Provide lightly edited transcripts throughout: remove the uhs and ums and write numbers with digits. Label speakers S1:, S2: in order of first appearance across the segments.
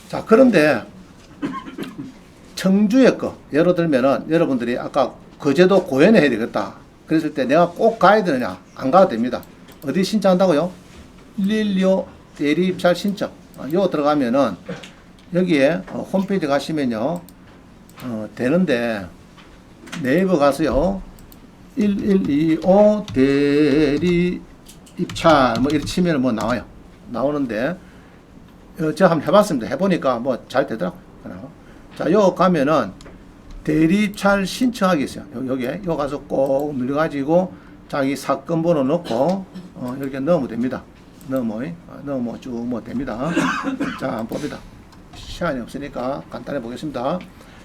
S1: 자, 그런데 청주의 거, 예를 들면은 여러분들이 아까 거제도 고현에 해야 되겠다. 그랬을 때 내가 꼭 가야 되느냐? 안 가도 됩니다. 어디 신청한다고요? 112 대리 입찰 신청. 요 들어가면은 여기에 홈페이지 가시면요. 되는데 네이버 가서요. 1125 대리 입찰 뭐 이렇게 치면 뭐 나와요. 나오는데 제가 한번 해봤습니다. 해보니까 뭐 잘 되더라고요. 자, 요 가면은 대리 입찰 신청하기 있어요. 여기에 요 가서 꼭 눌러가지고 자기 사건 번호 넣고 이렇게 넣으면 됩니다. 넣으면 쭉 뭐 됩니다. 자, 한번 봅니다. 시간이 없으니까 간단히 보겠습니다.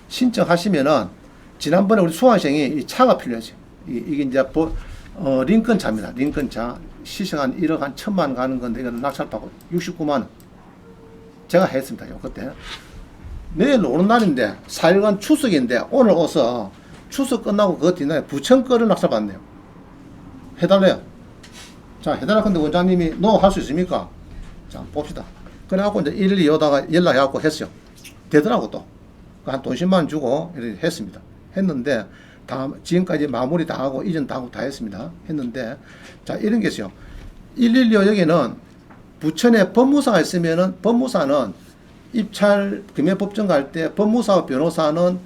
S1: 신청하시면은 지난번에 우리 수강생이 이 차가 필요하죠. 이게 이제 링컨 차입니다. 링컨 차 시세가 한 1억 한 1,000만 원 가는 건데 이거는 낙찰받고 69만 원. 제가 했습니다. 요 그때. 내일 오는 날인데 4일간 추석인데 오늘 오서 추석 끝나고 그 뒤날 부천 거를 낙찰받네요. 해달래요. 자, 해달라 근데 원장님이 너 할 수 있습니까? 자, 봅시다. 그래갖고 이제 112 오다가 연락해갖고 했어요. 되더라고 또. 한 돈 10만 원 주고 이렇게 했습니다. 했는데 다 지금까지 마무리 다 하고 이전 다 하고 다 했습니다. 했는데 자, 이런 게 있어요. 112 여기는 부천에 법무사가 있으면은 법무사는 입찰 금융법정 갈 때 법무사와 변호사는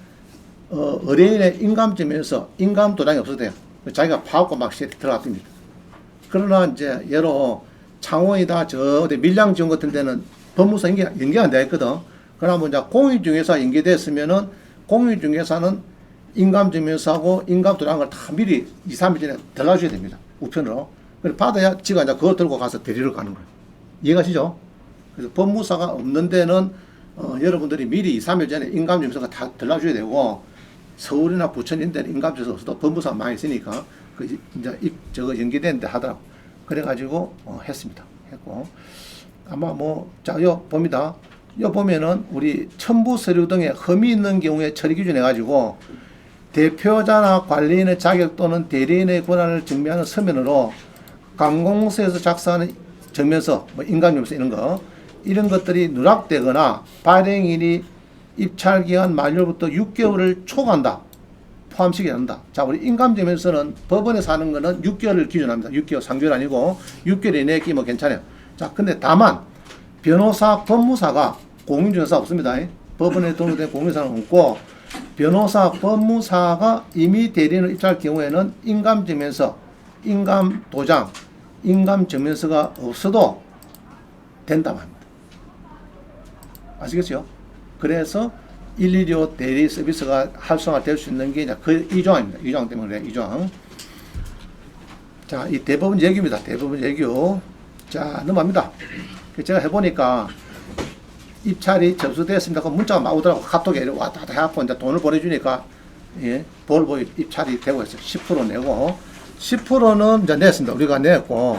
S1: 의뢰인의 인감점에서 인감 도장이 없어도 돼요. 자기가 파악고 막 들어갔습니다. 그러나 이제 예로 창원이다 저 어디 밀양 지원 같은 데는 법무사 연계가 안 되어 있거든. 그러면 이제 공인중개사 연계됐으면은 공인중개사는 인감증명서하고 인감도장을 다 미리 2, 3일 전에 들어가줘야 됩니다. 우편으로. 그래서 받아야 지가 이제 그거 들고 가서 대리를 가는 거예요. 이해가시죠? 그래서 법무사가 없는 데는 여러분들이 미리 2, 3일 전에 인감증명서가 다 들어가줘야 되고 서울이나 부천 이런 데는 인감증명서 없어도 법무사가 많이 있으니까 그 이제 저거 연계되는데 하더라고. 그래가지고 했습니다. 했고 아마 뭐 자, 요 봅니다. 요 보면은 우리 첨부 서류 등에 흠이 있는 경우에 처리 기준 해가지고 대표자나 관리인의 자격 또는 대리인의 권한을 증명하는 서면으로 관공서에서 작성하는 정면서, 뭐 인감증명서 이런 것들이 누락되거나 발행일이 입찰기한 만료부터 6개월을 초과한다. 포함시켜야 한다. 자, 우리 인감증명서는 법원에서 하는 거는 6개월을 기준합니다. 6개월, 3개월 아니고 6개월 이내에 끼면 괜찮아요. 자, 근데 다만 변호사, 법무사가 공인중개사 없습니다. 법원에 등록된 공인중개사는 없고 변호사, 법무사가 이미 대리인을 입찰할 경우에는 인감증명서, 인감도장, 인감증명서가 없어도 된다고 합니다. 아시겠죠? 그래서 112 대리 서비스가 활성화될 수 있는 게 이 조항입니다. 이 조항 때문에 이 조항. 자, 이 대법원 예규입니다. 대법원 예규. 자, 넘어갑니다. 제가 해보니까 입찰이 접수되었습니다. 그 문자가 막 오더라고. 카톡에 왔다 갔다 해갖고 이제 돈을 보내주니까, 예, 볼보 입찰이 되고 있어요. 10% 내고, 10%는 이제 냈습니다. 우리가 냈고,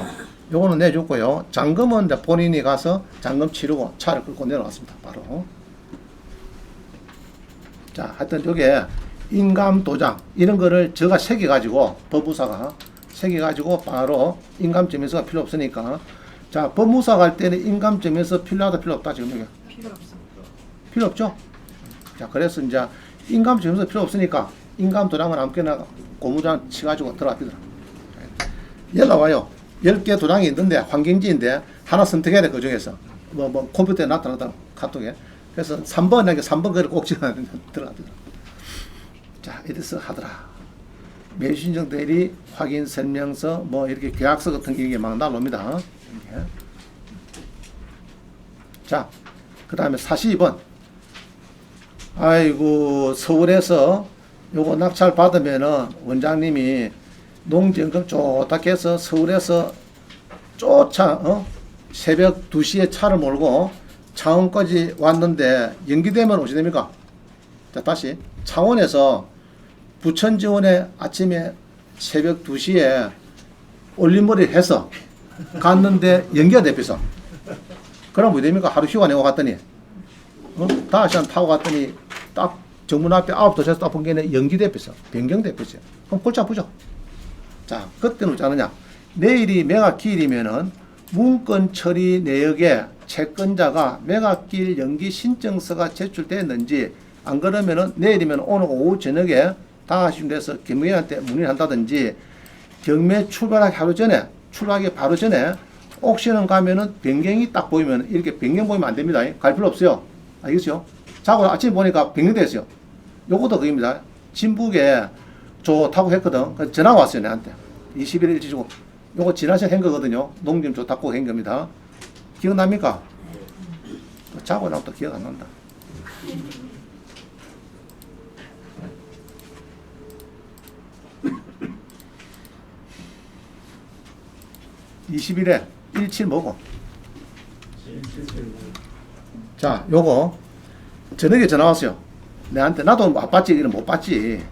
S1: 요거는 내줬고요. 잔금은 이제 본인이 가서 잔금 치르고 차를 끌고 내려왔습니다. 바로. 자, 하여튼 요게 인감도장, 이런 거를 제가 새겨가지고, 법무사가 새겨가지고 바로 인감증명서가 필요 없으니까, 자, 법무사 갈 때는 인감증명서 필요하다, 필요 없다, 지금 여기? 필요 없습니다. 필요 없죠? 자, 그래서 이제 인감증명서 필요 없으니까 인감도장은 아무거나 고무장 치가지고 들어갑니다. 연락 와요. 10개 도장이 있는데, 환경지인데, 하나 선택해야 돼, 그 중에서. 뭐 컴퓨터에 나타나다, 카톡에. 그래서 3번, 3번 글을 꼭 찍어야 들어갑니다. 자, 이래서 하더라. 매수인정 대리 확인 설명서, 뭐 이렇게 계약서 같은 게 막 나옵니다. 이렇게. 자, 그 다음에 42번. 아이고, 서울에서 요거 낙찰 받으면은 원장님이 농지연금 좋다 해서 서울에서 쫓아, 새벽 2시에 차를 몰고 창원까지 왔는데 연기되면 어찌 됩니까? 자, 다시. 창원에서 부천 지원에 아침에 새벽 2시에 올림머리 해서 갔는데 연기가 대표서. 그럼 뭐 됩니까? 하루 휴가 내고 갔더니, 다시 한 타고 갔더니 딱 정문 앞에 9도시에서 딱 본 게 연기 대표서. 변경 대표서. 그럼 골치 아프죠? 자, 그때는 어쩌느냐. 내일이 매각 기일이면은 문건 처리 내역에 채권자가 매각기일 연기 신청서가 제출됐는지, 안 그러면은 내일이면 오늘 오후 저녁에 다가시면 돼서 경매한테 문의를 한다든지, 경매 출발하기 하루 전에, 출발하기 바로 전에 옥션은 가면은 변경이 딱 보이면 이렇게 변경 보이면 안 됩니다. 갈 필요 없어요. 알겠죠? 자고 아침에 보니까 변경됐어요. 요것도 그입니다. 진북에 좋다고 했거든. 그래서 전화가 왔어요, 내한테. 21일 일찍 주고. 요거 지난 시간 한 거거든요. 농림 좋다고 한 겁니다. 기억납니까? 자고 나면 또 기억 안 난다. 20일에 17 뭐고? 자, 요거 저녁에 전화 왔어요. 내한테. 나도 못 봤지, 이런 못 봤지.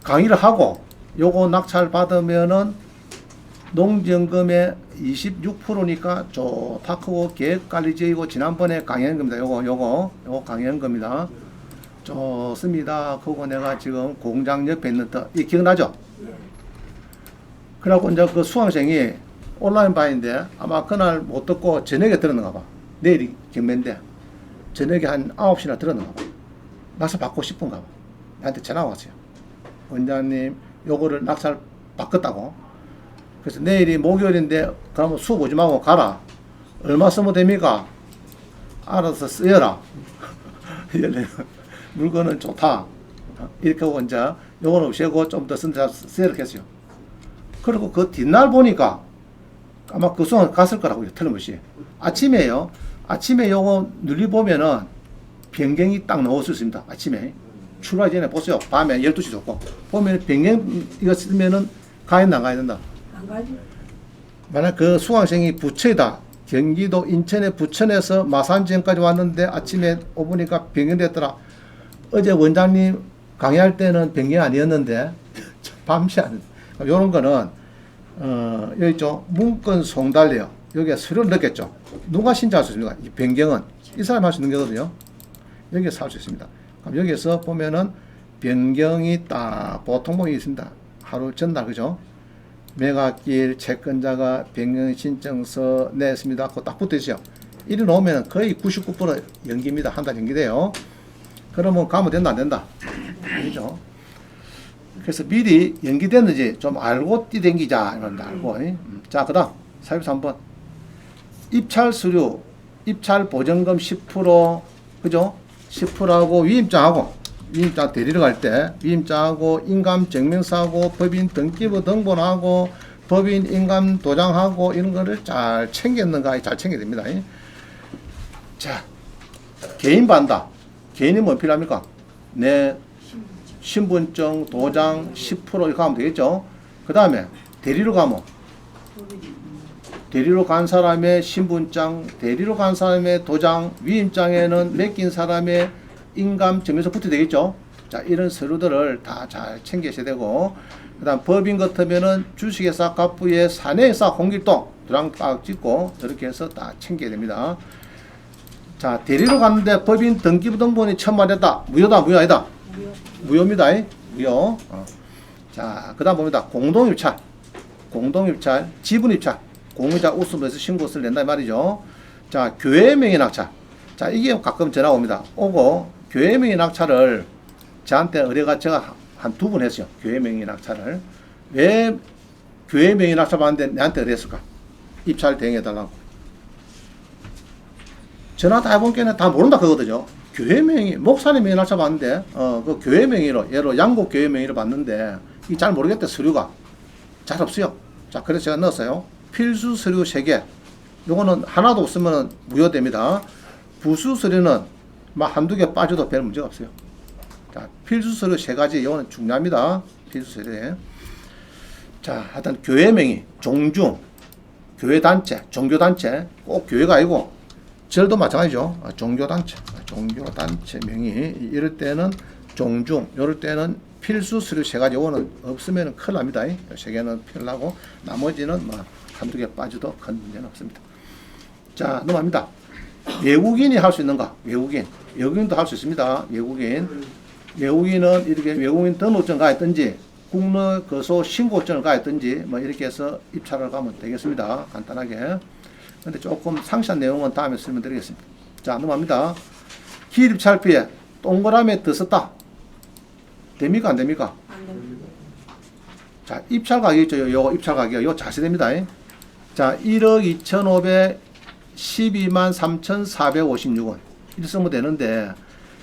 S1: 강의를 하고 요거 낙찰 받으면은 농지연금의 26%니까 좋다 크고 계획관리제이고, 지난번에 강의한 겁니다. 요거 강의한 겁니다. 좋습니다. 그거 내가 지금 공장 옆에 있는 이 기억나죠? 그래갖고 이제 그 수강생이 온라인 바인데 아마 그날 못 듣고 저녁에 들었는가 봐. 내일이 경매인데 저녁에 한 9시나 들었는가 봐. 낙찰 받고 싶은가 봐. 나한테 전화가 왔어요. 원장님 요거를 낙찰 바꿨다고. 그래서 내일이 목요일인데 그러면 수업 오지 말고 가라. 얼마 쓰면 됩니까? 알아서 쓰여라. 물건은 좋다. 이렇게 하고 이제 요거는 없애고 좀 더 쓴다 쓰여라 했어요. 그리고 그 뒷날 보니까 아마 그 수강 갔을 거라고요. 틀림없이. 아침에요. 아침에 요거 눌리보면은 변경이 딱 나올 수 있습니다. 아침에. 출발 전에 보세요. 밤에 12시 좋고. 보면 변경 이거 쓰면은 가야 된다, 안 가야 된다.
S2: 안 가지.
S1: 만약 그 수강생이 부천이다. 경기도 인천의 부천에서 마산지역까지 왔는데 아침에 오보니까 변경됐더라. 어제 원장님 강의할 때는 변경 아니었는데 밤새 안 요런 거는 여기 있죠. 문건 송달래요. 여기에 서류를 넣겠죠. 누가 신청할 수 있습니까? 이 변경은 이 사람이 할 수 있는 거거든요. 여기에서 할 수 있습니다. 그럼 여기에서 보면은 변경이 딱 보통 보기 있습니다. 하루 전날, 그죠? 매각기일 채권자가 변경 신청서 냈습니다. 그거 딱 붙어 있어요. 이리 놓으면 거의 99% 연기입니다. 한 달 연기돼요. 그러면 가면 된다, 안 된다? 아니죠. 그래서 미리 연기됐는지 좀 알고 뛰댕기자, 이런데 알고. 자, 그 다음 43번. 입찰 수료, 입찰 보증금 10%, 그죠? 10%하고 위임장 대리를 갈 때 위임장하고 인감 증명서하고 법인 등기부 등본하고 법인 인감 도장하고 이런 거를 잘 챙겼는가? 잘 챙겨야 됩니다. 자, 개인 반다. 개인이 뭐 필요합니까? 내 신분증, 도장 10% 이렇게 하면 되겠죠. 그 다음에 대리로 가면 대리로 간 사람의 신분장, 대리로 간 사람의 도장, 위임장에는 맡긴 사람의 인감 증명서 붙어야 되겠죠. 자, 이런 서류들을 다 잘 챙기셔야 되고, 그 다음 법인 같으면은 주식회사 갑부의 사내회사 홍길동 도장 딱 찍고 이렇게 해서 다 챙겨야 됩니다. 자, 대리로 갔는데 법인 등기부 등본이 첨부됐다. 무효다, 무효 아니다? 무효입니다. 무효. 자, 그 다음 봅니다. 공동입찰, 지분입찰, 공유자 우수부에서 신고서를 낸다 이 말이죠. 자, 교회 명의 낙찰. 자, 이게 가끔 전화 옵니다. 오고 교회 명의 낙찰을 저한테 의뢰가 제가 한 2번 했어요. 교회 명의 낙찰을. 왜 교회 명의 낙찰 받는데 내한테 의뢰했을까? 입찰 대행해달라고. 전화 다 해본 게는 다 모른다 그거거든요. 교회 명의, 목사님 명의 낙찰 받는데 그 교회 명의로, 예로 양국 교회 명의로 받는데 이 잘 모르겠대. 서류가 잘 없어요. 자, 그래서 제가 넣었어요. 필수 서류 3개. 요거는 하나도 없으면 무효됩니다. 부수 서류는 막 한두 개 빠져도 별 문제가 없어요. 자, 필수 서류 3가지. 요거는 중요합니다. 필수 서류. 자, 하여튼 교회 명의, 종중, 교회 단체, 종교 단체, 꼭 교회가 아니고 절도 마찬가지죠. 종교 단체 명의. 이럴 때는 종중, 이럴 때는 필수 서류 3가지. 요거는 없으면 큰일 납니다. 3개는 필요하고 나머지는 뭐 한두 개 빠져도 큰 문제는 없습니다. 자, 넘어갑니다. 외국인이 할 수 있는가? 외국인도 할 수 있습니다. 외국인은 이렇게 외국인 등록증 가있든지 국내거소 신고증을 가있든지 뭐 이렇게 해서 입찰을 가면 되겠습니다. 간단하게. 근데 조금 상세한 내용은 다음에 설명드리겠습니다. 자, 넘어갑니다. 기입찰표에 동그라미 더 썼다. 됩니까? 안 됩니까?
S2: 안 됩니다.
S1: 자, 입찰 가격 있죠. 요 입찰 가격. 요 자세됩니다. 자, 1억 2,512만 3,456원. 이렇게 쓰면 되는데,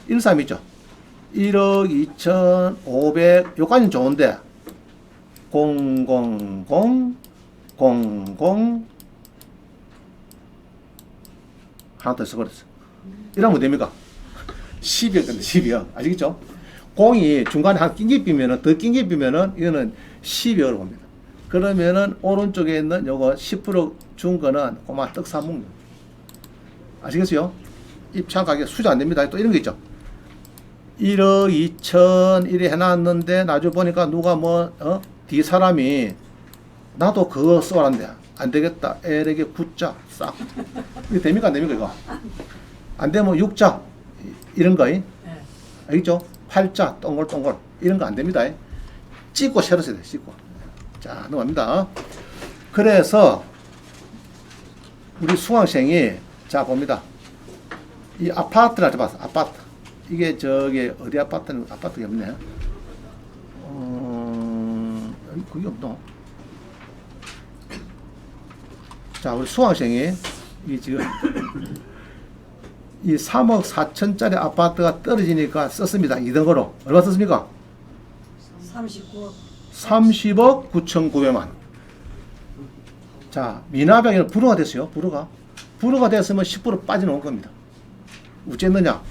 S1: 13 있죠. 1억 2,500, 요까지는 좋은데, 000, 00, 하나 더 써버렸어. 이러면 됩니까? 12억 건데, 12억. 아시겠죠? 공이 중간에 한 낑기 비면은, 더 낑기 비면은, 이거는 12억으로 봅니다. 그러면은, 오른쪽에 있는 요거 10% 준 거는, 그만 떡 사먹는. 아시겠어요? 입찰 가격 수정 안 됩니다. 또 이런 거 있죠. 1억 2천 이래 해놨는데, 나중에 보니까 누가 뒤 사람이, 나도 그거 써라는데, 안 되겠다. 에렉에 9자, 싹. 이거 됩니까? 안 됩니까? 이거? 안 되면 6자. 이런 거. 알겠죠? 8자, 동글동글. 이런 거 안 됩니다. 찍고 새로 써야 돼, 찍고. 자, 넘어갑니다. 그래서, 우리 수강생이, 자, 봅니다. 이 아파트를 잡았어, 아파트. 이게 저기, 어디 아파트는, 아파트가 없네. 그게 없노? 자, 우리 수강생이, 이 지금, 이 3억 4천짜리 아파트가 떨어지니까 썼습니다. 2등으로. 얼마 썼습니까?
S2: 39억.
S1: 30억 9,900만. 자, 미납액에는 불허가 됐어요. 불허가. 불허가 됐으면 10% 빠져나온 겁니다. 어쨌느냐?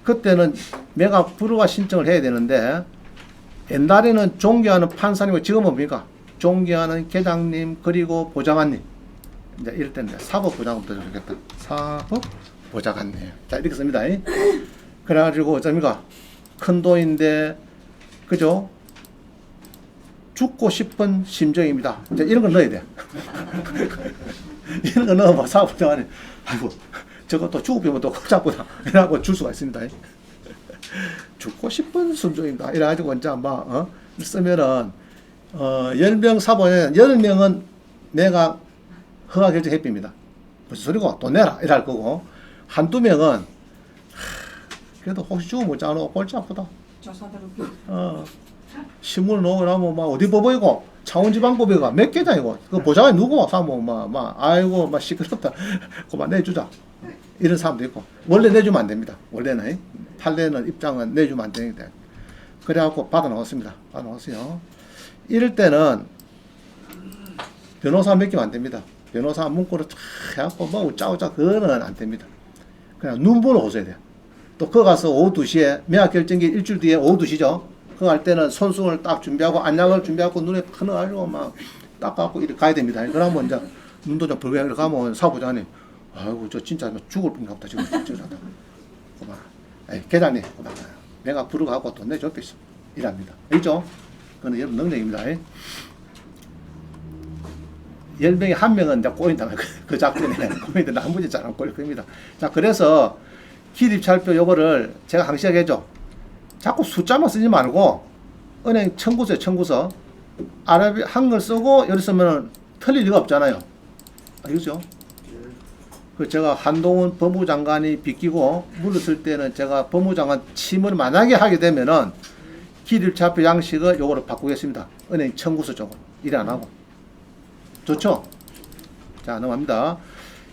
S1: 그때는 내가 불허가 신청을 해야 되는데, 옛날에는 존경하는 판사님과 지금은 뭡니까? 존경하는 계장님, 그리고 보좌관님. 이제 이럴 때인데, 사법보좌관부터 좋겠다. 사법보좌관님. 자, 이렇게 씁니다. 그래가지고, 어쩝니까? 큰 돈인데, 그죠? 죽고 싶은 심정입니다. 이제 이런 걸 넣어야 돼. 이런 거 넣으면 사법보좌관이, 아이고, 저거 또 죽으면 또 잡고다. 이라고 줄 수가 있습니다. 죽고 싶은 심정입니다. 이래가지고, 이제 막, 쓰면은, 10명 사보에 10명은 내가 허가 결정 해봅니다. 무슨 소리고? 돈 내라. 이럴 거고. 한두 명은, 그래도 혹시 죽으면 어쩌나, 골치 아프다.
S2: 조사대로.
S1: 신문을 놓으라면, 막, 어디 법이고, 창원지방법이가 몇 개장이고, 그 보좌관이 누구? 사모, 아이고, 시끄럽다. 그만 내주자. 이런 사람도 있고. 원래 내주면 안 됩니다. 원래는. 판례는 입장은 내주면 안 되는데. 그래갖고 받아 나왔습니다. 받아 나왔어요. 이럴 때는 변호사 맡기면 안 됩니다. 변호사 문구를 쫙 해갖고 우짜우짜 그거는 안 됩니다. 그냥 눈보러 오셔야 돼요. 또 그거 가서 오후 2시에 매각 결정기 일주일 뒤에 오후 2시죠. 그거 할 때는 손수건을 딱 준비하고 안약을 준비하고 눈에 커넣어가지고 막 닦아갖고 이렇게 가야 됩니다. 그러면 이제 눈도 좀 벌게 이렇게 가면 사부장님, 아이고 저 진짜 죽을 뻔 같다 지금. 그만. 계장님, 그만. 내가 부르고 돈 내줬겠어. 이랍니다. 알죠? 그건 여러분 능력입니다. 10명에 한 명은 이제 꼬인다. 그 작전에 꼬인다. 나머지 잘 안 꼬일 겁니다. 자, 그래서 기립찰표 요거를 제가 항시하게 해줘. 자꾸 숫자만 쓰지 말고 은행 청구서에 청구서 아랍이 한글 쓰고 여기 쓰면 틀릴 리가 없잖아요. 알겠죠? 그 제가 한동훈 법무부 장관이 비끼고 물었을 때는 제가 법무부 장관 침을 만약에 하게 되면은 기립차표 양식을 요거로 바꾸겠습니다. 은행 청구서 쪽으로. 일 안 하고. 좋죠? 자, 넘어갑니다.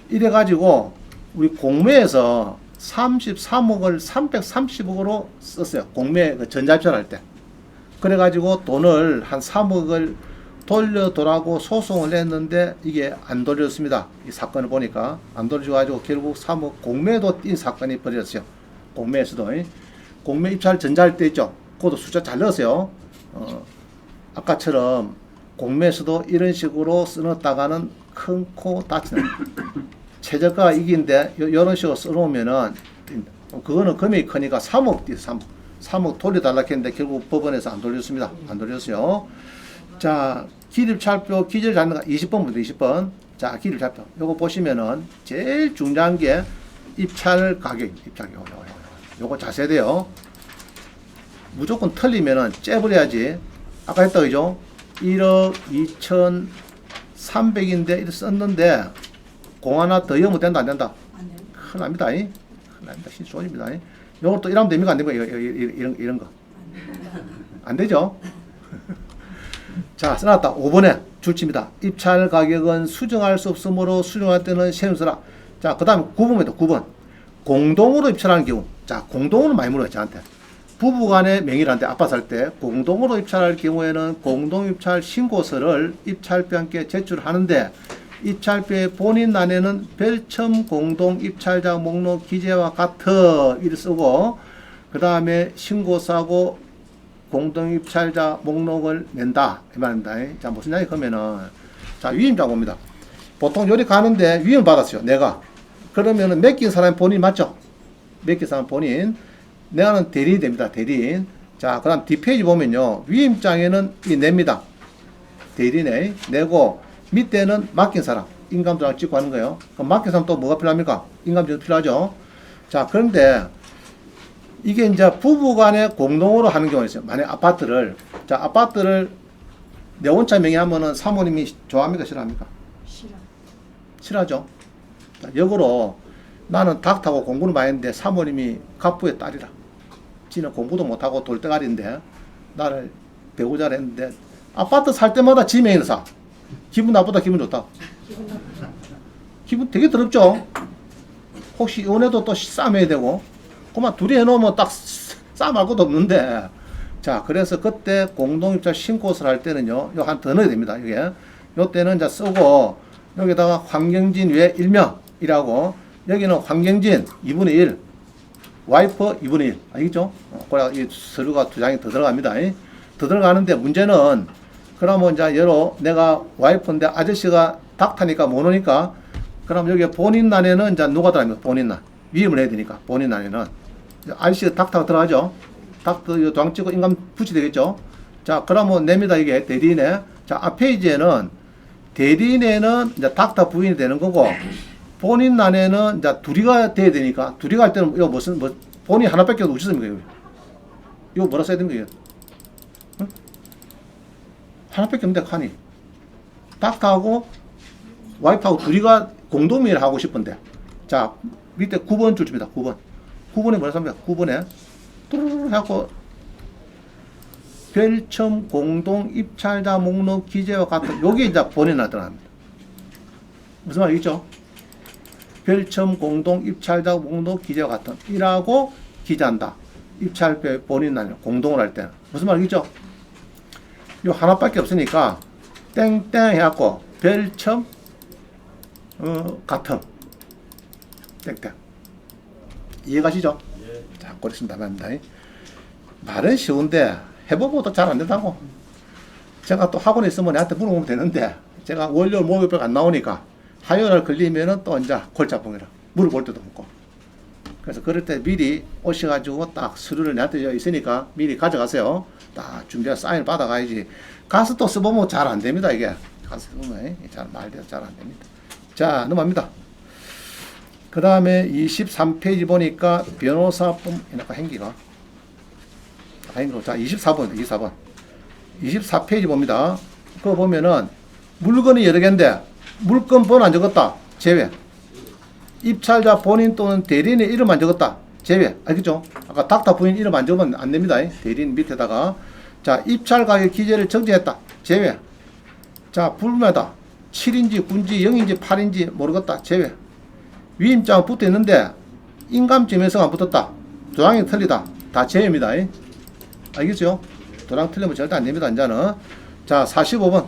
S1: 이래가지고, 우리 공매에서 33억을 330억으로 썼어요. 공매 그 전자입찰 할 때. 그래가지고 돈을 한 3억을 돌려도라고 소송을 했는데 이게 안 돌려졌습니다. 이 사건을 보니까. 안 돌려줘가지고 결국 3억 공매도 띈 사건이 벌어졌어요. 공매에서도. 공매 입찰 전자할 때 있죠? 그것도 숫자 잘 넣으세요. 아까처럼 공매에서도 이런 식으로 써놨다가는 큰 코 다치는 최저가가 이긴데 이런 식으로 써놓으면은 그거는 금액이 크니까 3억 뛰어 3억 돌려달라 했는데 결국 법원에서 안 돌렸습니다. 안 돌렸어요. 자, 기립찰표 기재를 잡는 거 20번부터 20번. 자, 기립찰표 요거 보시면은 제일 중요한 게 입찰 가격, 요거 자세히 돼요. 무조건 틀리면은 째버려야지. 아까 했다 그죠? 1억 300인데 이렇게 썼는데 공 하나 더 넣으면 된다 안 된다?
S2: 안 돼.
S1: 큰일 납니다. 큰일 납니다. 신소입니다. 요걸 또 이러면 됩니까? 안 됩니까? 이런 거. 안 되죠? 자, 써놨다. 5번에 줄칩니다. 입찰 가격은 수정할 수 없으므로 수정할 때는 세무서라. 자, 그 다음에 9번입니다. 9번. 공동으로 입찰하는 경우. 자, 공동으로 많이 물어요, 저한테. 부부간의 명의란데 아빠 살 때 공동으로 입찰할 경우에는 공동입찰 신고서를 입찰비와 함께 제출하는데 입찰비의 본인란에는 별첨 공동입찰자 목록 기재와 같은 이를 쓰고 그 다음에 신고서하고 공동입찰자 목록을 낸다 이 말입니다. 자, 무슨 이야기 그러면은 자, 위임장 봅니다. 보통 요리 가는데 위임 받았어요, 내가. 그러면은 맡긴 사람이 본인 맞죠? 맡긴 사람 본인. 내가는 대리인이 됩니다. 대리인. 자, 그 다음 뒷페이지 보면요. 위임장에는 이 냅니다. 대리인에 내고 밑에는 맡긴 사람. 인감도장 찍고 하는 거예요. 그럼 맡긴 사람 또 뭐가 필요합니까? 인감도장 필요하죠. 자, 그런데 이게 이제 부부간에 공동으로 하는 경우가 있어요. 만약 아파트를, 자, 아파트를 내 혼자 명의하면은 사모님이 좋아합니까? 싫어합니까?
S2: 싫어.
S1: 싫어하죠. 자, 역으로 나는 닥터하고 공부를 많이 했는데 사모님이 갑부의 딸이라. 지는 공부도 못하고 돌대가리인데 나를 배우자를 했는데 아파트 살 때마다 지 명의로 사. 기분 나쁘다 기분 좋다?
S2: 기분 나쁘죠.
S1: 기분 되게 더럽죠. 혹시 연애도 또 싸매야 되고 그만 둘이 해놓으면 딱 싸 말고도 없는데. 자, 그래서 그때 공동입찰 신고서를 할 때는요 요 한 더 넣어야 됩니다. 이게 요 때는 이제 쓰고 여기다가 황경진 외 일명이라고 여기는 황경진 2분의 1 와이프 2분의 1 알겠죠? 그래 이 서류가 두 장이 더 들어갑니다. 더 들어가는데 문제는 그러면 이제 여러 내가 와이프인데 아저씨가 닥터니까 못 오니까 그럼 여기 본인란에는 이제 누가 들어갑니까? 본인란 위임을 해야 되니까 본인란에는 아저씨가 닥터가 들어가죠. 닥터 이 도장 찍고 인감 붙이 되겠죠. 자, 그러면 냅니다. 이게 대리인에. 자, 앞 페이지에는 대리인에는 이제 닥터 부인이 되는 거고 본인란에는 이제 둘이가 돼야 되니까 둘이가 할 때는 이거 무슨 뭐 본인 하나밖에 없습니까? 이거 뭐라 써야 됩니까? 응? 하나밖에 없는데 칸이 닥터하고 와이프하고 둘이가 공동명의를 하고 싶은데 자 밑에 9번 줄입니다. 9번에 뭐라 씁니까? 9번에 뚜루루루 해갖고 별첨 공동 입찰자 목록 기재와 같은 요게 이제 본인란에 들어갑니다. 무슨 말이겠죠? 별첨 공동 입찰자 목록 기재와 같은 이라고 기재한다. 입찰비 본인란에 공동을 할 때는 무슨 말이겠죠? 요 하나밖에 없으니까 땡땡 해갖고 별첨 같은 땡땡 이해가시죠?
S3: 예.
S1: 자, 그렇습니다. 말입니다. 말은 쉬운데 해보고도 잘 안 된다고. 제가 또 학원에 있으면 내한테 물어보면 되는데 제가 월요일 목요일 안 나오니까 화요일 걸리면은 또 이제 골치 아프더라. 물어볼 때도 없고. 그래서 그럴 때 미리 오셔가지고 딱 서류를 내한테 있으니까 미리 가져가세요. 딱 준비해서 사인을 받아가야지. 가서 또 써보면 잘 안 됩니다. 이게 가서 써보면 잘 말대로 잘 안 됩니다. 자, 넘어갑니다. 그 다음에 23페이지 보니까 변호사뿐 약간 행기가 자, 24번 24페이지 봅니다. 그거 보면은 물건이 여러 개인데 물건 번호 안 적었다 제외. 입찰자 본인 또는 대리인의 이름 안 적었다 제외. 알겠죠? 아까 닥터 부인 이름 안 적으면 안 됩니다. 대리인 밑에다가 자, 입찰 가격 기재를 정지했다 제외. 자, 불매다 7인지 9인지 0인지 8인지 모르겠다 제외. 위임장 붙어 있는데 인감증명서가 안 붙었다. 도장이 틀리다. 다 제외입니다. 알겠죠? 도장 틀리면 절대 안 됩니다. 이제는. 자, 45번.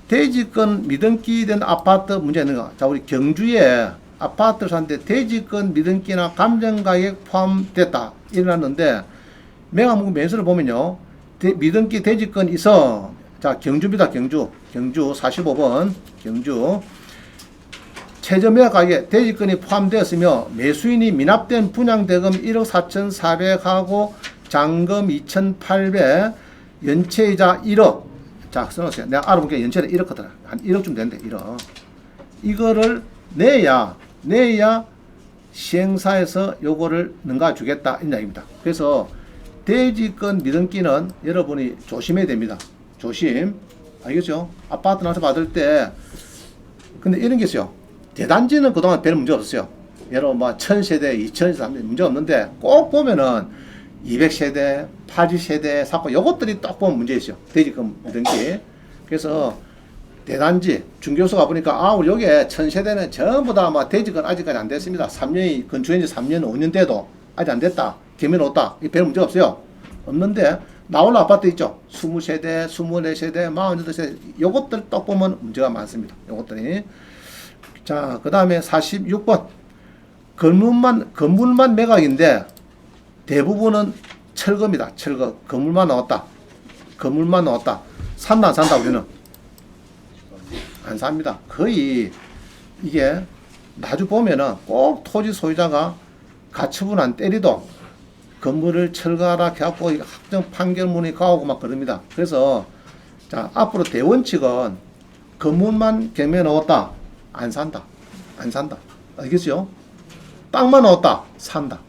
S1: 대지권 미등기 된 아파트 문제 있는 거. 자, 우리 경주에 아파트를 샀는데 대지권 미등기나 감정가액 포함됐다. 일어났는데 매각문구 매수를 보면요. 미등기 대지권 있어. 자, 경주입니다. 경주 45번. 경주. 최저 매각가액에 대지권이 포함되었으며 매수인이 미납된 분양대금 1억 4,400하고 잔금 2,800 연체이자 1억. 자, 써놓으세요. 내가 알아보니까 연체는 1억 하더라. 한 1억쯤 된대. 1억. 이거를 내야 시행사에서 요거를 능가 주겠다. 이 이야기입니다. 그래서 대지권 미등기는 여러분이 조심해야 됩니다. 조심. 알겠죠? 아파트 나서 받을 때 근데 이런 게 있어요. 대단지는 그동안 별 문제 없었어요. 예를 뭐 1000세대, 2000세대 문제 없는데 꼭 보면은 200세대, 80세대 사고 요것들이 딱 보면 문제 있어요. 대지금이든지. 그래서 대단지 중개소 가보니까 아 우리 여기에 1000세대는 전부 다 막 대지금 아직까지 안 됐습니다. 3년이 건축한 지 3년, 5년 돼도 아직 안 됐다. 개면 없다. 이 별 문제 없어요. 없는데 나홀로 아파트 있죠. 20세대, 24세대, 48세대 요것들 딱 보면 문제가 많습니다. 요것들이. 자, 그 다음에 46번. 건물만 매각인데 대부분은 철거입니다. 철거. 건물만 나왔다. 건물만 나왔다. 산다 안 산다 우리는? 안 삽니다. 거의 이게 나주 보면은 꼭 토지 소유자가 가처분 안 때리도 건물을 철거하라 해갖고 확정 판결문이 가오고 막 그럽니다. 그래서 자 앞으로 대원칙은 건물만 경매 넣었다 안 산다. 안 산다. 알겠죠? 땅만 넣었다 산다.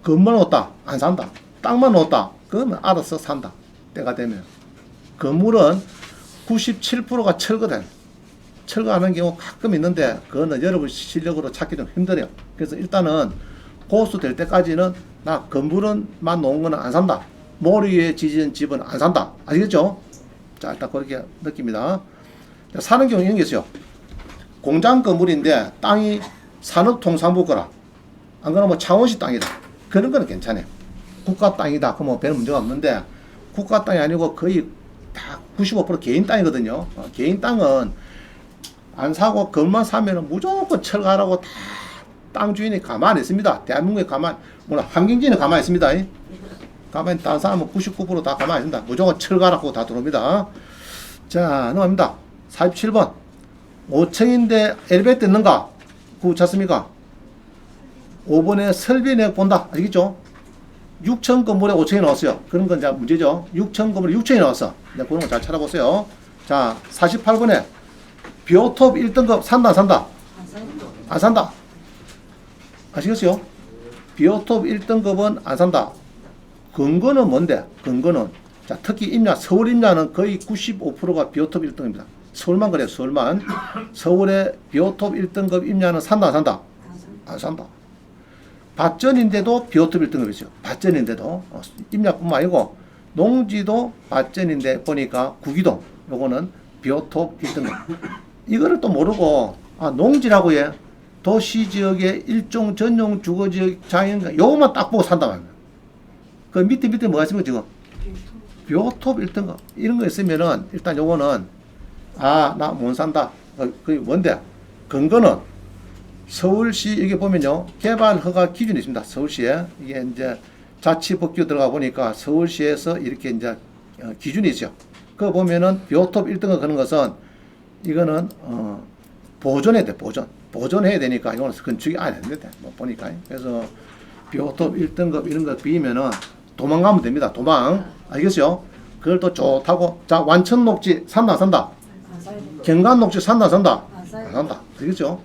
S1: 건물 넣었다 안 산다. 땅만 넣었다 그러면 알아서 산다. 때가 되면. 건물은 97%가 철거된 철거하는 경우 가끔 있는데 그거는 여러분 실력으로 찾기 좀 힘들어요. 그래서 일단은 고수 될 때까지는 나 건물은만 놓은 거는 안 산다. 모리 위에 지진 집은 안 산다. 아시겠죠? 자 일단 그렇게 느낍니다. 자, 사는 경우 이런 게 있어요. 공장 건물인데 땅이 산업통상부 거라. 안 그러면 뭐 창원시 땅이다. 그런 거는 괜찮아요. 국가 땅이다. 그러면 별 문제가 없는데 국가 땅이 아니고 거의 다 95% 개인 땅이거든요. 개인 땅은 안 사고 건만 사면은 무조건 철거하라고 다 땅 주인이 가만히 있습니다. 대한민국에 물론 환경지는 가만히 있습니다. 가만히 다른 사람은 99%다 가만히 있습니다. 무조건 철거하라고 다 들어옵니다. 자, 넘어갑니다. 47번. 5층인데 엘리베이터 있는가? 그거 찾습니까? 5번에 설비 내역 본다. 아시겠죠? 6층 건물에 5층이 나왔어요. 그런 건 이제 문제죠. 6층 건물에 6층이 나왔어. 네, 그런 거 잘 찾아보세요. 자, 48번에 비오톱 1등급 산다, 안 산다? 안 산다. 아시겠어요? 비오톱 1등급은 안 산다. 근거는 뭔데? 근거는. 자, 특히 임야, 서울 임야는 거의 95%가 비오톱 1등입니다. 서울만 그래요, 서울만. 서울의 비오톱 1등급 임야는 산다, 안 산다? 안 산다. 밭전인데도 비오톱 1등급이죠. 밭전인데도. 임야뿐만 아니고, 농지도 밭전인데 보니까 구기동, 요거는 비오톱 1등급. 이거를 또 모르고, 아, 농지라고 해. 도시지역의 일종 전용 주거지역 장애인, 요것만 딱 보고 산다 말이야. 그 밑에 뭐가 있습니까, 지금? 비오톱 1등급. 이런 거 있으면은, 일단 요거는, 아, 나 못 산다. 그게 뭔데? 근거는, 서울시, 여기 보면요, 개발 허가 기준이 있습니다. 서울시에. 이게 이제 자치법규 들어가 보니까 서울시에서 이렇게 이제 기준이 있어요. 그거 보면은 비오톱 1등급 그런 것은, 이거는, 보존해야 돼, 보존해야 되니까 이거는 건축이 안 됩니다. 뭐 보니까. 그래서 비오톱 1등급 이런 거 비면은 도망가면 됩니다. 도망. 알겠어요? 그걸 또 좋다고. 자, 완천 녹지 산다, 안 산다? 경관 녹지 산다, 안 산다? 안 산다. 알겠죠?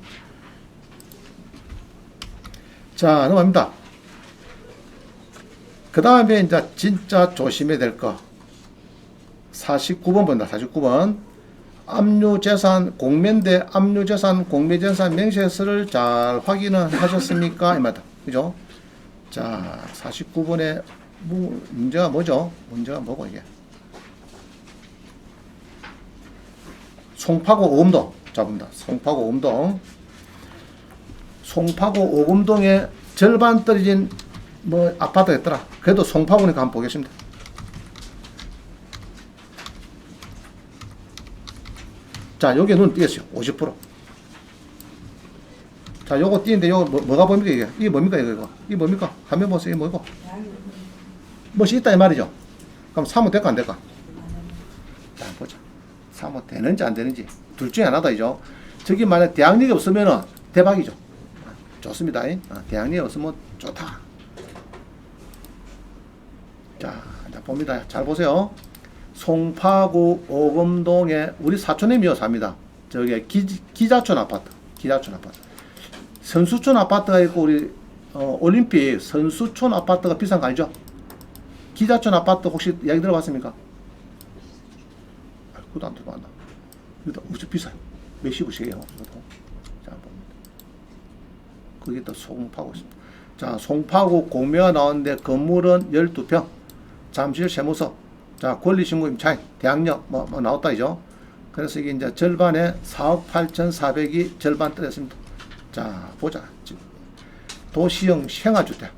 S1: 자, 넘어갑니다. 그 다음에 이제 진짜 조심해야 될 거. 49번 본다, 49번. 압류재산 공매인데 압류재산 공매재산 명세서를 잘 확인을 하셨습니까? 이 말이다. 그죠? 자, 49번에 문제가 뭐죠? 문제가 뭐고 이게? 송파구 오금동 잡습니다. 송파구 오금동. 송파구 오금동에 절반 떨어진 뭐 아파트가 있더라. 그래도 송파구니까 한번 보겠습니다. 자, 여기 눈 띄었어요. 50%. 자, 요거 띄는데 요거 뭐가 보입니까 이게? 이게 뭡니까 이거? 이게 뭡니까? 화면 보세요. 이게 뭐고? 무엇이 있다 이 말이죠. 그럼 사면 될까 안 될까? 자, 보자. 사면 되는지 안 되는지 둘 중에 하나다 이죠. 저기 만약 대항력이 없으면은 대박이죠. 좋습니다. 대항력이 없으면 좋다. 자, 봅니다. 잘 보세요. 송파구 오금동에 우리 사촌님이요 삽니다. 저기 기자촌 아파트. 기자촌 아파트. 선수촌 아파트가 있고 우리 올림픽 선수촌 아파트가 비싼 거 알죠? 기자촌 아파트 혹시 이야기 들어봤습니까? 그것도 안 들어봤나? 이것도 무척 비싸요. 몇십 억씩이에요. 자, 봅니다. 그게 또 송파구 있습니다. 자, 송파구 공매가 나오는데 건물은 12평, 잠실 세무서, 자, 권리신고 임차인, 대학력 뭐 나왔다이죠. 그래서 이게 이제 절반에 4억 8,400이 절반 떨어졌습니다. 자, 보자. 도시형 생활주택.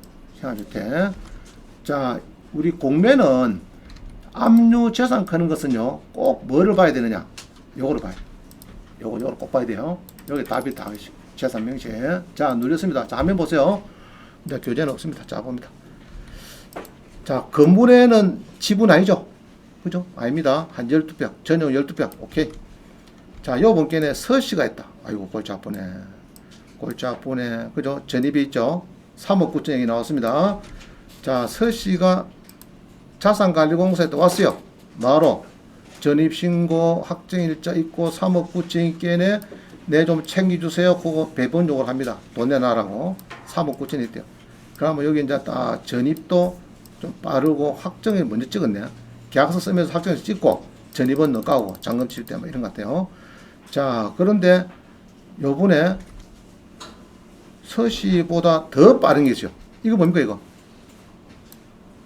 S1: 자, 우리 공매는 압류 재산 크는 것은요, 꼭 뭐를 봐야 되느냐? 요거를 봐요. 요거를 꼭 봐야 돼요. 여기 답이 다 있어요. 재산 명시. 자, 누렸습니다. 자, 화면 보세요. 근데 교재는 없습니다. 자, 봅니다. 자, 건물에는 지분 아니죠? 그죠? 아닙니다. 한 12평, 전용 12평. 오케이. 자, 요 본건에 서씨가 있다. 아이고, 골치 아프네. 그죠? 전입이 있죠? 3억 9천억이 나왔습니다. 자, 서씨가 자산관리공사에 또 왔어요. 바로 전입신고 확정일자 있고 3억 9천억께네 내 좀 챙겨주세요. 그거 배분 요구를 합니다. 돈 내놔라고. 3억 9천이 있대요. 그러면 여기 이제 딱 전입도 좀 빠르고 확정을 먼저 찍었네. 계약서 쓰면서 확정을 찍고 전입은 넣어가고 잔금 칠 때 뭐 이런 것 같아요. 자, 그런데 요번에 서씨보다 더 빠른 게 있어요. 이거 뭡니까, 이거?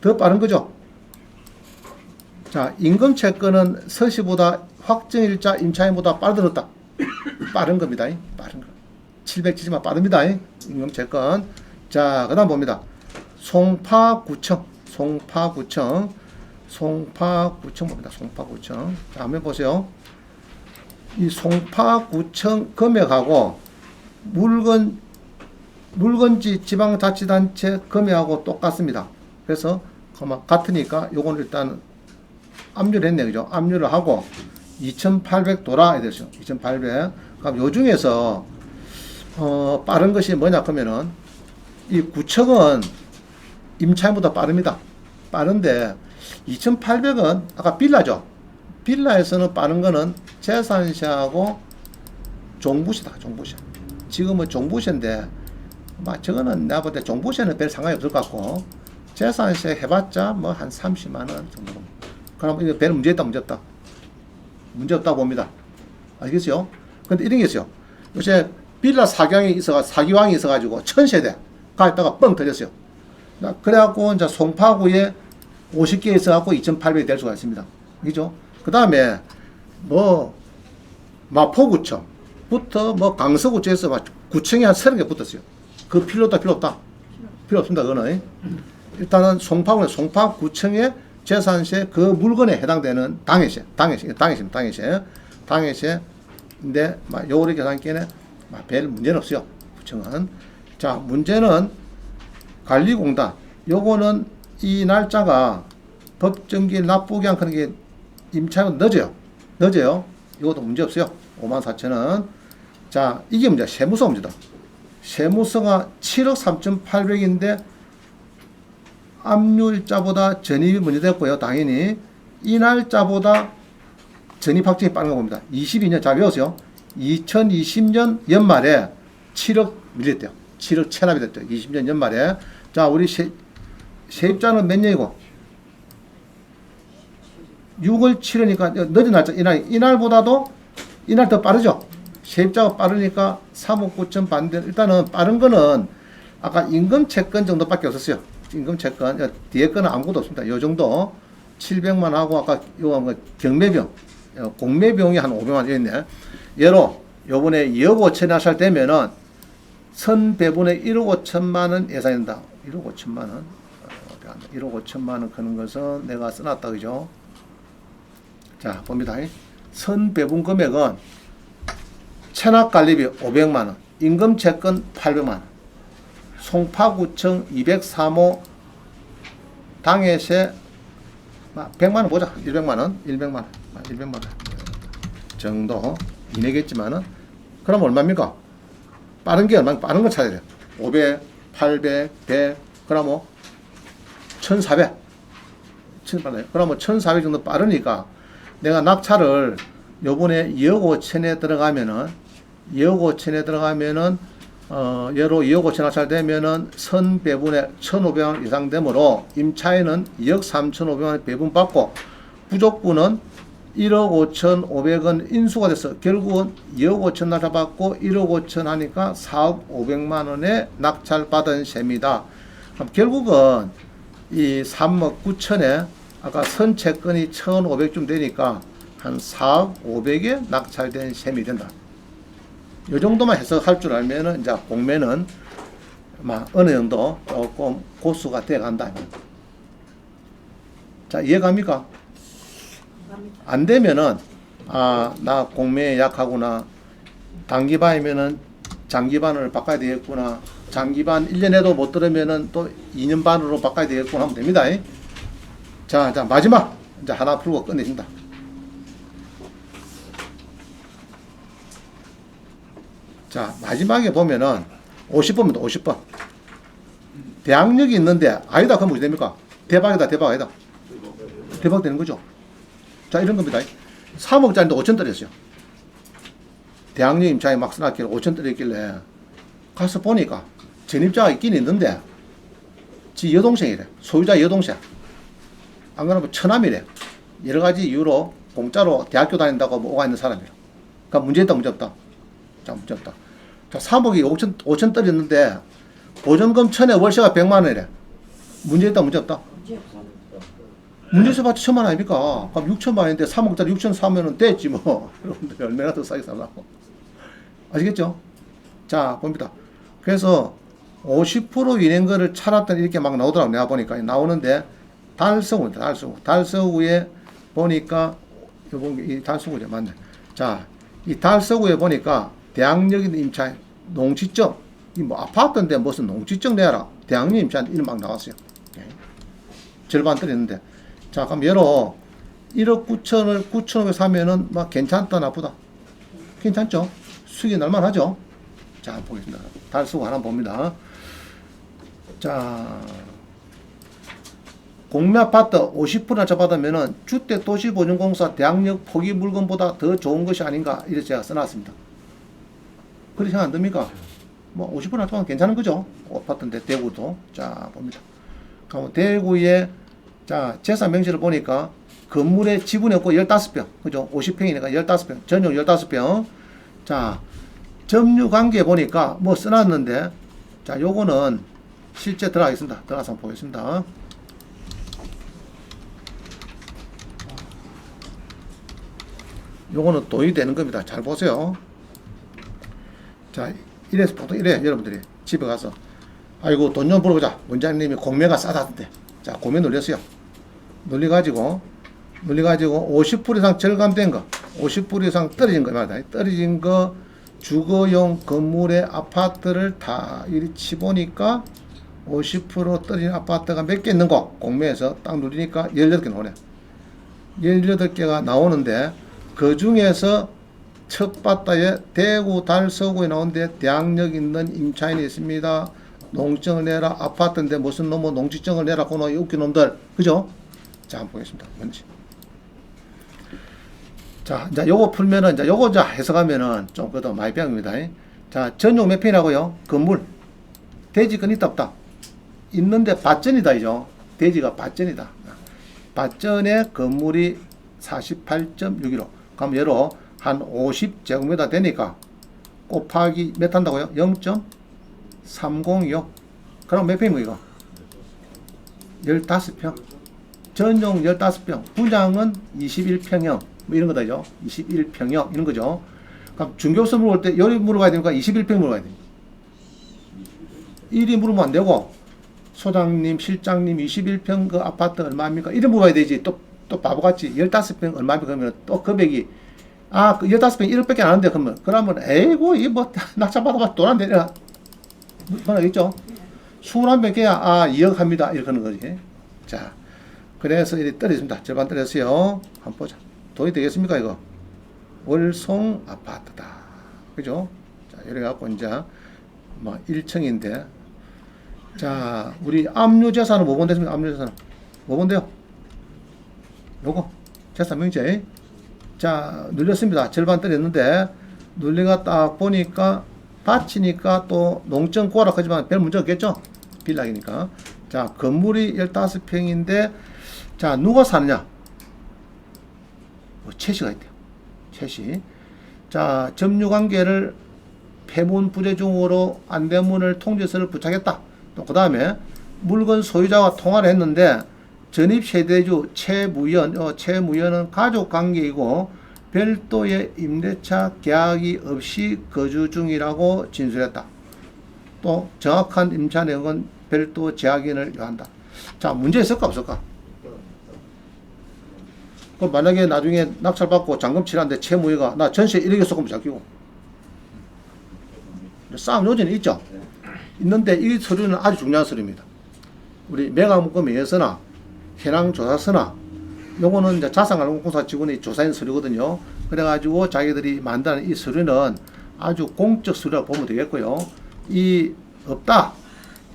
S1: 더 빠른 거죠? 자, 임금채권은 서씨보다 확정일자 임차인보다 빠르다. 빠른 겁니다. 빠른 거. 700치지만 빠릅니다. 임금채권. 자, 그 다음 봅니다. 송파구청 봅니다. 송파구청. 자, 한번 보세요. 이 송파구청 금액하고 물건지 지방자치단체 금액하고 똑같습니다. 그래서 같으니까 요건 일단 압류를 했네. 그죠? 압류를 하고 2,800 돌아 되죠. 2,800. 그럼 요 중에서 빠른 것이 뭐냐 그러면은 이 구청은 임차인보다 빠릅니다. 빠른데 2,800은 아까 빌라죠. 빌라에서는 빠른 거는 재산세하고 종부세다. 종부세. 지금은 종부세인데 저거는 내가 볼 때 종부세는 별 상관이 없을 것 같고 재산세 해봤자 뭐 한 30만 원 정도. 그럼 이거 별 문제 있다. 문제 없다고 봅니다. 알겠어요? 근데 이런 게 있어요. 요새 빌라 사기왕이 있어가지고 1000세대 가있다가 뻥 터졌어요. 그래갖고 이제 송파구에 50개 있어갖고 2,800이 될 수가 있습니다. 그죠? 그 다음에 뭐 마포구청부터 뭐 강서구청에서 막 구청이 한 30개 붙었어요. 그 필요 없다. 필요 없습니다. 그거는. 일단은 송파구청의 재산세 그 물건에 해당되는 당해세인데 요리 계산기에는 별 문제는 없어요. 구청은. 자, 문제는 관리공단. 요거는 이 날짜가 법정기일 납부기 한 그런 게 임차가 늦어요. 이것도 문제 없어요. 54,000원. 자, 이게 문제야. 세무서 문제다. 세무서가 7억 3,800인데 압류일자보다 전입이 먼저 됐고요. 당연히 이 날짜보다 전입 확정이 빠른 거 봅니다. 22년 잘 배우세요. 2020년 연말에 7억 밀렸대요. 7억 체납이 됐죠. 20년 연말에. 자, 우리 세입자는 몇 년이고 6월 7일이니까 늦은 날짜 이날보다도 이날 더 빠르죠. 세입자가 빠르니까 3억 9천 반대. 일단은 빠른 거는 아까 임금채권 정도밖에 없었어요. 임금채권 뒤에 거는 아무것도 없습니다. 요 정도 700만 하고 아까 요거 뭐 경매병 공매병이 한 500만 있네. 예로 요번에 2억 5천에 하실 되면은 선배분의 1억 5천만 원 예상된다. 1억 5천만 원. 1억 5천만 원 크는 것은 내가 써놨다. 그죠? 자, 봅니다. 선배분 금액은 체납관리비 500만 원, 임금채권 800만 원, 송파구청 203호 당해세 100만 원 보자. 100만 원 정도 이내겠지만은 그럼 얼마입니까? 빠른 게 얼마? 빠른 거 찾아야 돼요. 500, 800, 100, 그러면 1,400. 그러면 1,400 정도 빠르니까 내가 낙찰을 요번에 2억 5천에 들어가면은 예로 2억 5천 낙찰되면은 선배분에 1,500원 이상 되므로 임차인은 2억 3,500원 배분 받고 부족분은 1억 5,500원 인수가 돼서 결국은 2억 5천 날 잡았고 1억 5천 하니까 4억 5백만 원에 낙찰받은 셈이다. 그럼 결국은 이 3억 9천에 아까 선채권이 1,500쯤 되니까 한 4억 5백에 낙찰된 셈이 된다. 이 정도만 해석할 줄 알면은 이제 공매는 막 어느 정도 조금 고수가 돼 간다. 자, 이해갑니까?
S2: 갑니다.
S1: 안 되면은 나 공매에 약하구나. 단기반이면은 장기반을 바꿔야 되겠구나. 장기반 1년에도 못 들으면은 또 2년 반으로 바꿔야 되겠구나 하면 됩니다. 자, 마지막 이제 하나 풀고 끝내준다. 자, 마지막에 보면은 50번입니다. 50번. 대항력이 있는데 아니다 그러면 어떻게 됩니까? 대박이다, 대박 아니다. 대박 되는 거죠. 자, 이런 겁니다. 3억짜리인데 5천 떨어졌어요. 대항력 임차에 막 써놨길래 5천 떨어졌길래 가서 보니까 전입자가 있긴 있는데 지 여동생이래. 소유자 여동생. 안 그러면 처남이래. 여러 가지 이유로 공짜로 대학교 다닌다고 뭐 오가 있는 사람이래. 그러니까 문제 있다, 문제 없다. 자, 문제 없다. 자, 3억이 5천 떨어졌는데 보증금 1,000에 월세가 100만 원이래. 문제 있다, 문제 없다.
S2: 문제 없어.
S1: 문제에서 봤자 1,000만 원 아닙니까? 그럼 6천만 원인데 3억짜리 6천 사면은 됐지 뭐. 여러분들 얼마나 더 싸게 살라고. 아시겠죠? 자, 봅니다. 그래서 50% 이런 거를 찾았더니 이렇게 막 나오더라고. 내가 보니까 나오는데 달서구입니다. 달서구. 달서구에 보니까 이 달서구죠. 맞네. 자, 이 달서구에 보니까 대항력인 임차인 농지증 이 뭐 아파트인데 무슨 농지증 내라. 대항력 임차인 이름 막 나왔어요. 절반 떨어졌는데. 자, 그럼 예로 1억 9천을 9천억에 사면은 막 괜찮다 나쁘다. 괜찮죠? 수익이 날만하죠? 자, 보겠습니다. 달서구 하나 봅니다. 자, 공매 아파트 50%나 잡아다면은 주택도시보증공사 대항력 포기 물건보다 더 좋은 것이 아닌가 이렇게 제가 써놨습니다. 그렇게 생각 안 듭니까? 뭐 50%나 잡아도 괜찮은 거죠? 아파트인데 대구도. 자, 봅니다. 그럼 대구에 자, 재산 명시를 보니까 건물에 지분이 없고 15평. 그죠? 50평이니까 15평. 전용 15평. 자, 점유 관계 보니까 뭐 써놨는데 자, 요거는 실제 들어가겠습니다. 들어가서 한번 보겠습니다. 요거는 도입되는 겁니다. 잘 보세요. 자, 이래서 보통 이래 여러분들이 집에 가서 아이고 돈 좀 벌어보자. 원장님이 공매가 싸다던데. 자, 공매 눌렸어요. 눌려가지고 50% 이상 절감된 거, 50% 이상 떨어진 거 말이다. 떨어진 거 주거용 건물의 아파트를 다 이리 치보니까 50% 떨어진 아파트가 몇 개 있는 거 공매에서 딱 누리니까 18개 나오네. 18개가 나오는데 그 중에서 첫 바다에 대구 달서구에 나오는데 대항력 있는 임차인이 있습니다. 농지증을 내라. 아파트인데 무슨 놈의 농지증을 내라. 그놈 웃긴 놈들. 그죠? 자, 한번 보겠습니다. 뭔지. 자, 이제 요거 풀면은 이제 요거 이제 해석하면은 좀 그래도 많이 배웁니다. 자, 전용 몇 평이라고요? 건물. 대지권 있다 없다? 있는데 밭전이다 이죠. 대지가 밭전이다. 밭전에 건물이 48.615. 그럼 예로 한 50제곱미터 되니까 곱하기 몇 한다고요? 0.306. 그럼 몇 평이고 이거? 15평. 전용 15평. 분양은 21평형. 뭐 이런 거다죠. 21평형. 이런 거죠. 그럼 중개업소 물어볼 때 여기 물어봐야 되니까 21평 물어봐야 됩니다. 1위 물으면 안 되고 소장님, 실장님 21평 그 아파트 얼마입니까? 이래 물어봐야 되지. 또 바보같이 15평 얼마입니까? 그러면 또 금액이 그 15평 1억밖에 안 하는데 그러면 에이고 이 뭐 낙찰받아봐 돈 안 되냐 뭐라겠죠? 21평 개야 2억 합니다. 이렇게 하는 거지. 자, 그래서 이렇게 떨어집니다. 절반 떨어졌어요. 한번 보자. 돈이 되겠습니까 이거? 월송 아파트다. 그죠? 자, 이래 갖고 이제 뭐 1층인데 자, 우리 압류재산은 뭐 본댔습니까? 압류재산은 뭐 본대요? 요거 재산 명제. 자, 눌렸습니다. 절반 떨어졌는데 눌리가 딱 보니까 밭이니까 또 농정 고락하지만 별 문제 없겠죠? 빌락이니까. 자, 건물이 15평인데 자, 누가 사느냐? 채시가 있대요. 채시. 자, 점유관계를 폐문 부재중으로 안대문을 통지서를 부착했다. 또 그 다음에 물건 소유자와 통화를 했는데 전입세대주 채무연은 가족관계이고 별도의 임대차 계약이 없이 거주 중이라고 진술했다. 또 정확한 임차 내용은 별도 제약인을 요한다. 자, 문제 있을까 없을까? 그럼 만약에 나중에 낙찰받고 잔금 치라는데 채무회가 나 전세 1억에 쏘면 잡히고 싸움 요지는 있죠. 있는데 이 서류는 아주 중요한 서류입니다. 우리 매각목금회에서나 현황조사서나 요거는 이제 자산관리공사 직원이 조사한 서류거든요. 그래가지고 자기들이 만드는 이 서류는 아주 공적 서류라고 보면 되겠고요. 이 없다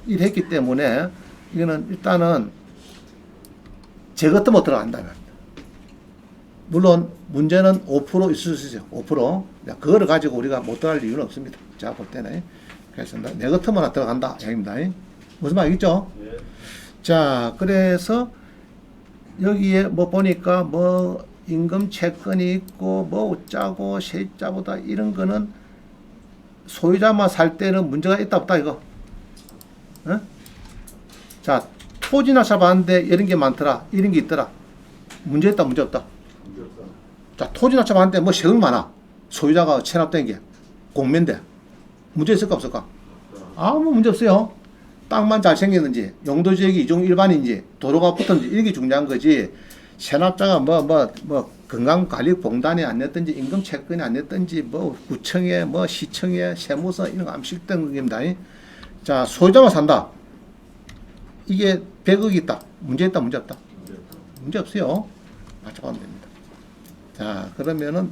S1: 이랬기 때문에 이거는 일단은 제 것도 들어간다. 물론 문제는 5% 있을 수 있어요. 5%. 그거를 가지고 우리가 못 들어갈 이유는 없습니다. 제가 볼 때는. 그래서 내 것만 들어간다. 얘기입니다. 무슨 말이겠죠? 네. 자, 그래서 여기에 뭐 보니까 뭐 임금 채권이 있고 뭐 어쩌고 세입자보다 이런 거는 소유자만 살 때는 문제가 있다 없다 이거. 어? 자, 토지 낙찰 받는데 이런 게 많더라. 이런 게 있더라. 문제 있다 문제 없다. 자, 토지 낙찰 받는데 뭐 세금이 많아. 소유자가 체납된 게 공매인데 문제 있을까 없을까? 아무 문제 없어요. 땅만 잘 생겼는지 용도지역이 이종 일반인지 도로가 붙었는지 이런 게 중요한 거지. 세납자가 뭐 건강관리공단에 안 냈든지 임금 채권이 안 냈든지 뭐 구청에 뭐 시청에 세무서 이런 거 암실된 겁니다. 자, 소유자만 산다. 이게 100억이 있다. 문제 있다 문제 없다. 문제 없어요. 맞춰가면 됩니다. 자, 그러면은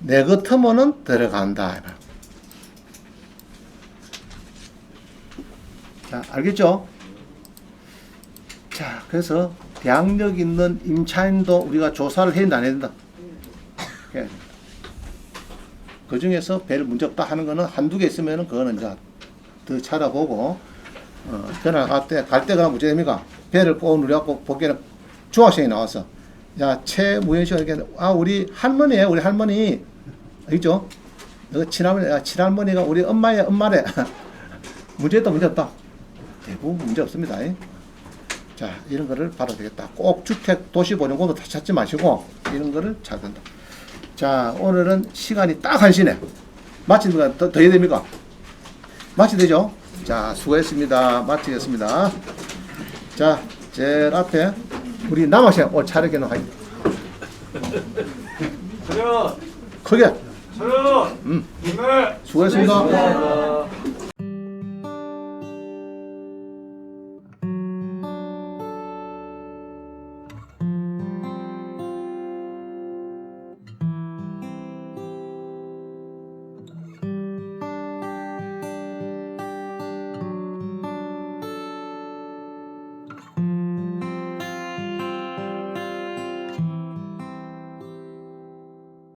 S1: 내 같으면은 들어간다. 자, 알겠죠? 자, 그래서 대항력 있는 임차인도 우리가 조사를 해야 된다, 안 해야 된다? 해야 된다. 그 중에서 별 문제 없다 하는 거는 한두 개 있으면은 그거는 이제 더 찾아보고, 그날 갈 때 그럼 문제 됩니까? 배를 꼭 누려갖고 보기에는 중학생이 나와서, 야, 최무현 씨가 이렇게, 우리 할머니예요, 우리 할머니. 알겠죠? 너 친할머니가 우리 엄마래. 문제 있다, 문제 없다. 대부분 문제 없습니다. 자, 이런 거를 봐도 되겠다. 꼭 주택 도시보증공도 다 찾지 마시고 이런 거를 찾아야 된다. 자, 오늘은 시간이 딱 1시네. 마치는 거 더 해야 됩니까? 마치되죠? 자, 수고했습니다. 마치겠습니다. 자, 제일 앞에 우리 남학생 오늘 차례게 놓아요.
S3: 차렷!
S1: 크게.
S3: 차렷! 네.
S1: 수고했습니다.